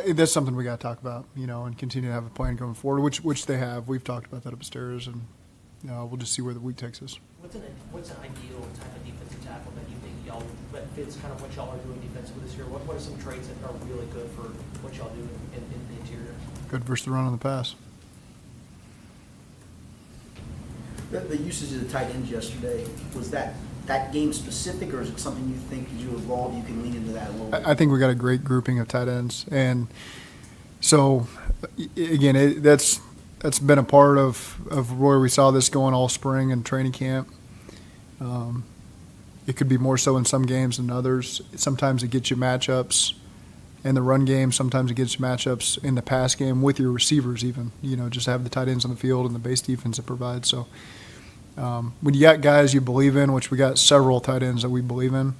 That's something we got to talk about, and continue to have a plan going forward, which they have. We've talked about that upstairs, and we'll just see where the week takes us. What's an ideal type of defensive tackle that you think y'all that fits kind of what y'all are doing defensively this year? What are some traits that are really good for what y'all do in the interior? Good versus the run on the pass. The usage of the tight ends yesterday, was that game specific, or is it something you think as you evolve you can lean into that a little bit? I think we got a great grouping of tight ends, and so again, that's been a part of where we saw this going all spring and training camp. It could be more so in some games than others. Sometimes it gets you matchups in the run game. Sometimes it gets you matchups in the pass game with your receivers even, just have the tight ends on the field and the base defense it provides. So when you got guys you believe in, which we got several tight ends that we believe in,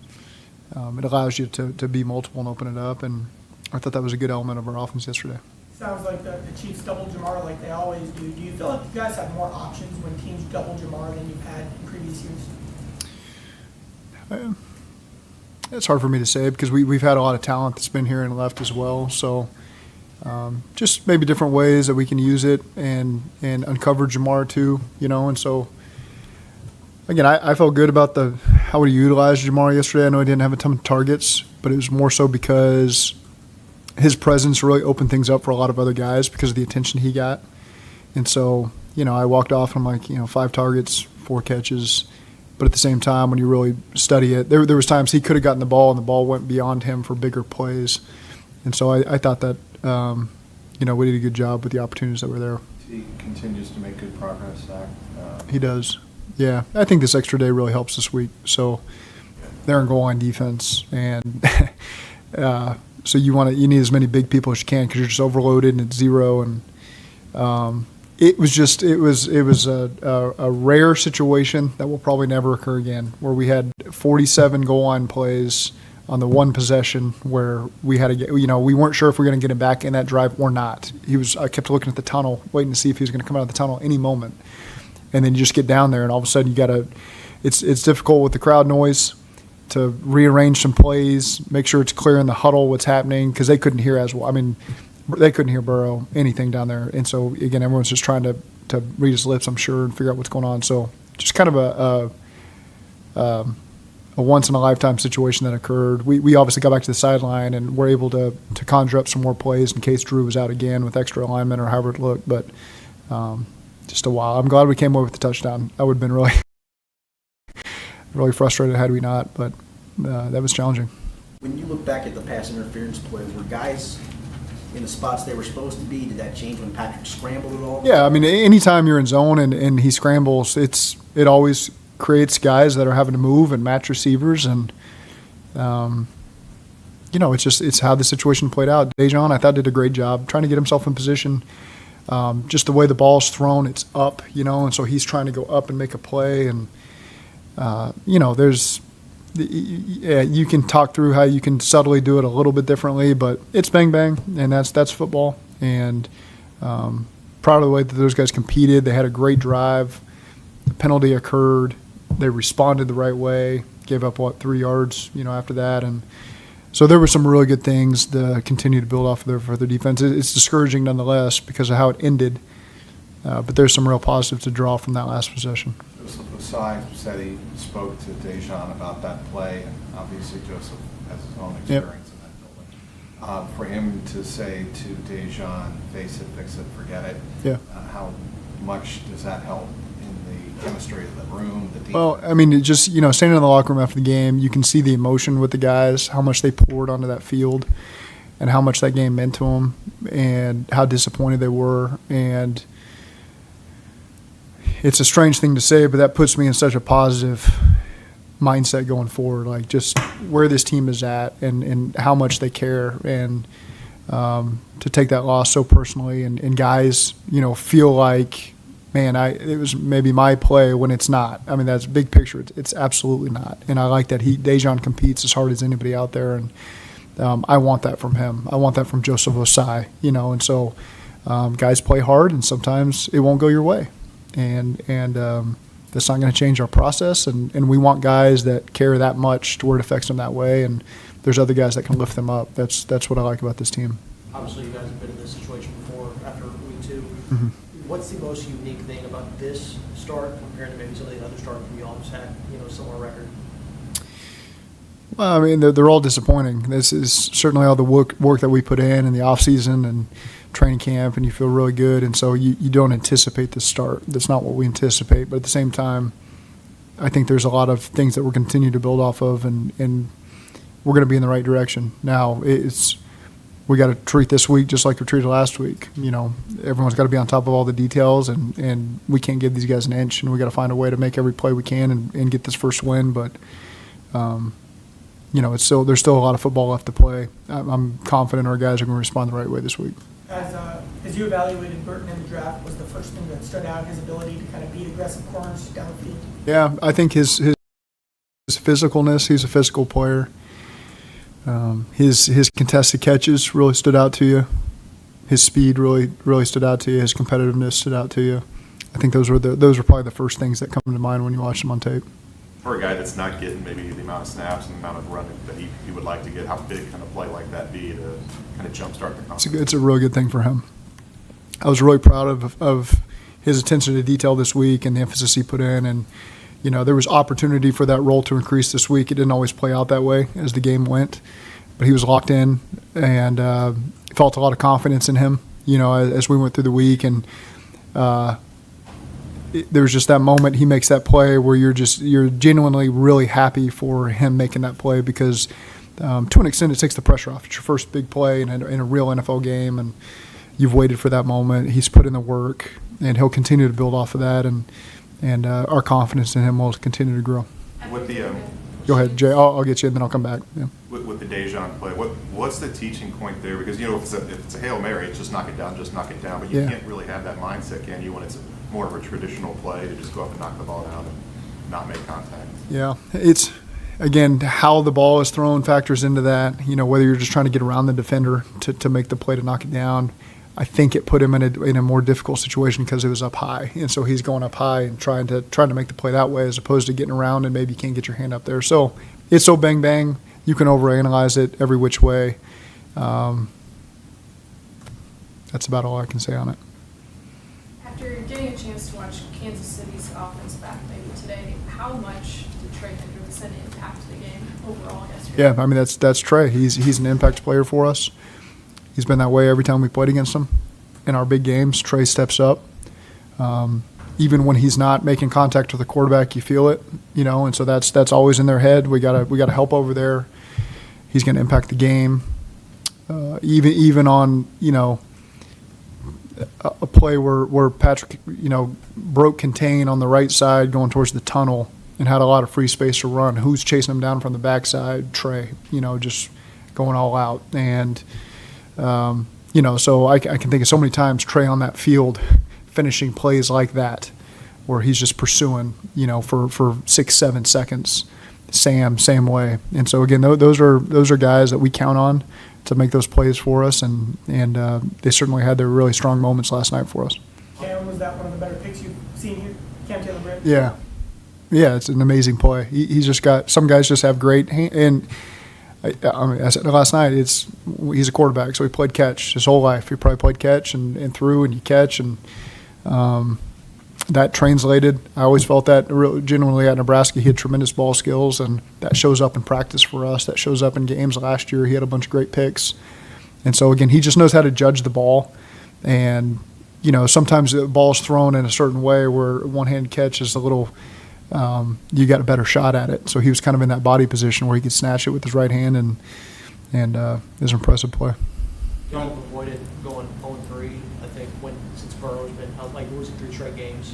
it allows you to be multiple and open it up. And I thought that was a good element of our offense yesterday. Sounds like the Chiefs double Jamar like they always do. Do you feel like you guys have more options when teams double Jamar than you've had in previous years? It's hard for me to say because we've had a lot of talent that's been here and left as well. So just maybe different ways that we can use it and uncover Jamar too, And so, again, I felt good about how we utilized Jamar yesterday. I know he didn't have a ton of targets, but it was more so because his presence really opened things up for a lot of other guys because of the attention he got. And so, I walked off and I'm like, 5 targets, 4 catches. But at the same time, when you really study it, there was times he could have gotten the ball and the ball went beyond him for bigger plays. And so I thought that, we did a good job with the opportunities that were there. He continues to make good progress, Zach. He does. Yeah. I think this extra day really helps this week. So they're in goal line defense. And so you need as many big people as you can because you're just overloaded and it's 0. And it was a rare situation that will probably never occur again, where we had 47 goal line plays on the one possession where we had to get, we weren't sure if we were going to get him back in that drive or not. I kept looking at the tunnel, waiting to see if he was going to come out of the tunnel any moment. And then you just get down there, and all of a sudden it's difficult with the crowd noise to rearrange some plays, make sure it's clear in the huddle what's happening, because they couldn't hear as well. I mean, they couldn't hear Burrow, anything down there. And so, again, everyone's just trying to read his lips, I'm sure, and figure out what's going on. So just kind of a once-in-a-lifetime situation that occurred. We obviously got back to the sideline and were able to conjure up some more plays in case Drew was out again with extra alignment or however it looked. But just a while. I'm glad we came away with the touchdown. I would have been really frustrated had we not, but that was challenging. When you look back at the pass interference plays, were guys in the spots they were supposed to be? Did that change when Patrick scrambled at all? Yeah, I mean, anytime you're in zone and he scrambles, it always creates guys that are having to move and match receivers, and it's how the situation played out. Dejon, I thought, did a great job trying to get himself in position. Just the way the ball's thrown, it's up, and so he's trying to go up and make a play, and you can talk through how you can subtly do it a little bit differently, but it's bang bang, and that's football. And proud of the way that those guys competed. They had a great drive. The penalty occurred. They responded the right way. Gave up 3 yards, after that, and so there were some really good things to continue to build off of there for their defense. It's discouraging nonetheless because of how it ended, but there's some real positives to draw from that last possession. Joseph Osai said he spoke to Dejon about that play, and obviously Joseph has his own experience in that building. For him to say to Dejon, face it, fix it, forget it, how much does that help in the chemistry of the room, the defense? Well, I mean, it just, standing in the locker room after the game, you can see the emotion with the guys, how much they poured onto that field, and how much that game meant to them, and how disappointed they were. And it's a strange thing to say, but that puts me in such a positive mindset going forward, like just where this team is at and how much they care, and to take that loss so personally, and guys, feel like, man, it was maybe my play when it's not. I mean, that's big picture. It's absolutely not. And I like that Dejon competes as hard as anybody out there, and I want that from him. I want that from Joseph Osai, and so guys play hard, and sometimes it won't go your way. And that's not going to change our process, and we want guys that care that much to where it affects them that way, and there's other guys that can lift them up. That's what I like about this team. Obviously, you guys have been in this situation before after week 2. Mhm. What's the most unique thing about this start compared to maybe some of the other starts we all just had, similar record? Well, I mean, they're all disappointing. This is certainly all the work that we put in the offseason and training camp, and you feel really good. And so you don't anticipate this start. That's not what we anticipate. But at the same time, I think there's a lot of things that we're continuing to build off of, and we're going to be in the right direction. Now, we got to treat this week just like we treated last week. Everyone's got to be on top of all the details, and we can't give these guys an inch, and we got to find a way to make every play we can and get this first win. But there's still a lot of football left to play. I'm confident our guys are going to respond the right way this week. As you evaluated Burton in the draft, was the first thing that stood out his ability to kind of beat aggressive corners downfield? Yeah, I think his physicalness. He's a physical player. His contested catches really stood out to you. His speed really stood out to you. His competitiveness stood out to you. I think those were probably the first things that come to mind when you watch him on tape. For a guy that's not getting maybe the amount of snaps and the amount of running that he would like to get, how big can a play like that be to kind of jumpstart the confidence? It's a really good thing for him. I was really proud of his attention to detail this week and the emphasis he put in. And, there was opportunity for that role to increase this week. It didn't always play out that way as the game went. But he was locked in and felt a lot of confidence in him, as we went through the week. And there was just that moment he makes that play where you're genuinely really happy for him making that play because to an extent it takes the pressure off. It's your first big play in a real NFL game, and you've waited for that moment. He's put in the work, and he'll continue to build off of that, and our confidence in him will continue to grow. With the Go ahead, Jay. I'll get you, and then I'll come back. Yeah. with the Dejan play, what's the teaching point there? Because if it's a Hail Mary, it's just knock it down. But you can't really have that mindset, can you, when it's more of a traditional play to just go up and knock the ball down and not make contact? Yeah, it's again how the ball is thrown factors into that. Whether you're just trying to get around the defender to make the play to knock it down. I think it put him in a more difficult situation because it was up high, and so he's going up high and trying to make the play that way as opposed to getting around and maybe you can't get your hand up there. So it's so bang bang. You can overanalyze it every which way. That's about all I can say on it. After getting a chance to watch Kansas City's offense back maybe today, how much did Trey Hendrickson impact the game overall yesterday? Yeah, I mean that's Trey. He's an impact player for us. He's been that way every time we played against him. In our big games, Trey steps up. Even when he's not making contact with the quarterback, you feel it, and so that's always in their head. We gotta help over there. He's going to impact the game. Even on a play where Patrick broke contain on the right side going towards the tunnel and had a lot of free space to run. Who's chasing him down from the backside? Trey. Just going all out and. So I can think of so many times Trey on that field finishing plays like that where he's just pursuing, for 6-7 seconds. Sam, same way. And so, again, those are guys that we count on to make those plays for us, and they certainly had their really strong moments last night for us. Cam, was that one of the better picks you've seen here? Cam Taylor? Yeah. Yeah, it's an amazing play. He's just got – some guys just have great – and – I said last night, he's a quarterback, so he played catch his whole life. He probably played catch and threw and you catch, and that translated. I always felt that genuinely at Nebraska. He had tremendous ball skills, and that shows up in practice for us. That shows up in games. Last year he had a bunch of great picks. And so, again, he just knows how to judge the ball. And, sometimes the ball's thrown in a certain way where one-hand catch is a little – you got a better shot at it. So he was kind of in that body position where he could snatch it with his right hand, and it was an impressive play. Y'all have avoided going 0-3, I think, since Burrow's been losing 3 straight games,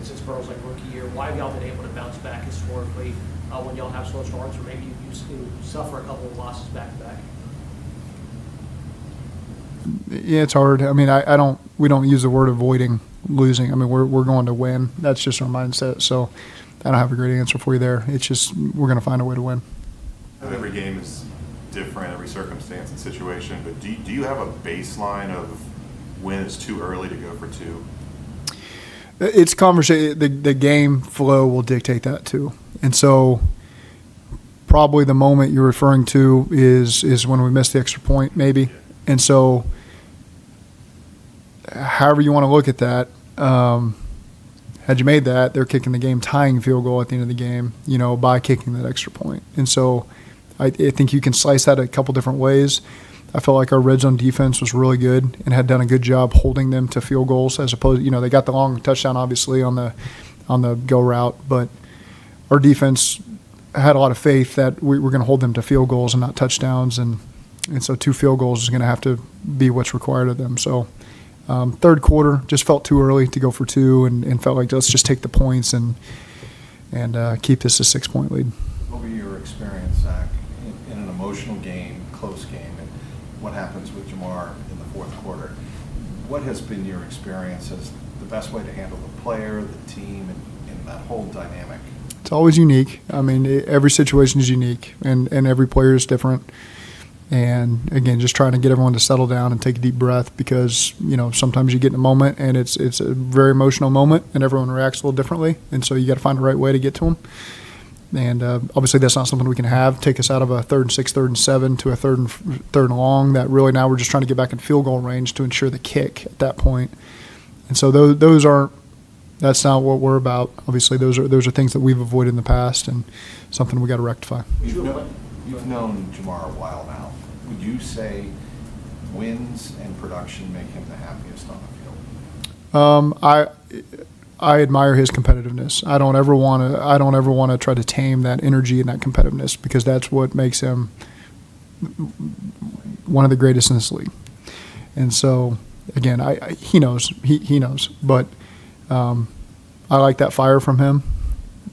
since Burrow's rookie year. Why have y'all been able to bounce back historically when y'all have slow starts, or maybe you suffer a couple of losses back to back? Yeah, it's hard. I mean, we don't use the word avoiding losing. I mean, we're going to win. That's just our mindset. So I don't have a great answer for you there. It's just we're going to find a way to win. Every game is different, every circumstance and situation, but do you have a baseline of when it's too early to go for 2? It's conversation. The game flow will dictate that too. And so probably the moment you're referring to is when we missed the extra point maybe. And so, however you want to look at that, had you made that, they're kicking the game-tying field goal at the end of the game, by kicking that extra point. And so I think you can slice that a couple different ways. I felt like our red zone defense was really good and had done a good job holding them to field goals, as opposed, they got the long touchdown obviously on the go route, but our defense had a lot of faith that we were going to hold them to field goals and not touchdowns, and so 2 field goals is going to have to be what's required of them. So third quarter just felt too early to go for 2, and felt like let's just take the points and keep this a 6-point lead. What were your experience, Zach, in an emotional game, close game, and what happens with Jamar in the fourth quarter? What has been your experience as the best way to handle the player, the team, and that whole dynamic? It's always unique. I mean, every situation is unique, and every player is different. And again, just trying to get everyone to settle down and take a deep breath, because sometimes you get in a moment and it's a very emotional moment, and everyone reacts a little differently, and so you got to find the right way to get to them. And obviously, that's not something we can take us out of a 3rd and 6, 3rd and 7 to a 3rd and long. That really now we're just trying to get back in field goal range to ensure the kick at that point. And so those aren't. That's not what we're about. Obviously, those are things that we've avoided in the past, and something we got to rectify. You've known Jamar a while now. Would you say wins and production make him the happiest on the field? I admire his competitiveness. I don't ever want to try to tame that energy and that competitiveness, because that's what makes him one of the greatest in this league. And so, again, he knows, but I like that fire from him.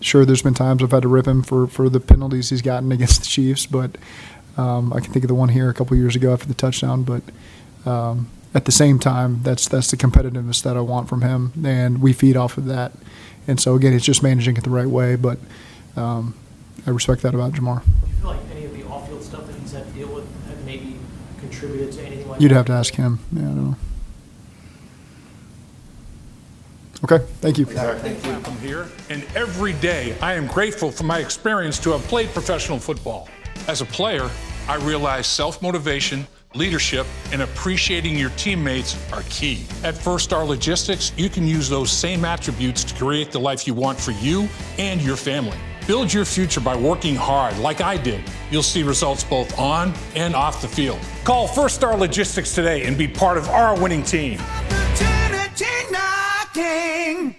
Sure, there's been times I've had to rip him for the penalties he's gotten against the Chiefs, but I can think of the one here a couple years ago after the touchdown. But at the same time, that's the competitiveness that I want from him, and we feed off of that. And so, again, it's just managing it the right way, but I respect that about Jamar. Do you feel like any of the off-field stuff that he's had to deal with have maybe contributed to anything like that? You'd have to ask him. Yeah, I don't know. Okay, thank you. I'm here, and every day I am grateful for my experience to have played professional football. As a player, I realized self-motivation, leadership, and appreciating your teammates are key. At First Star Logistics, you can use those same attributes to create the life you want for you and your family. Build your future by working hard like I did. You'll see results both on and off the field. Call First Star Logistics today and be part of our winning team. Opportunity knocking.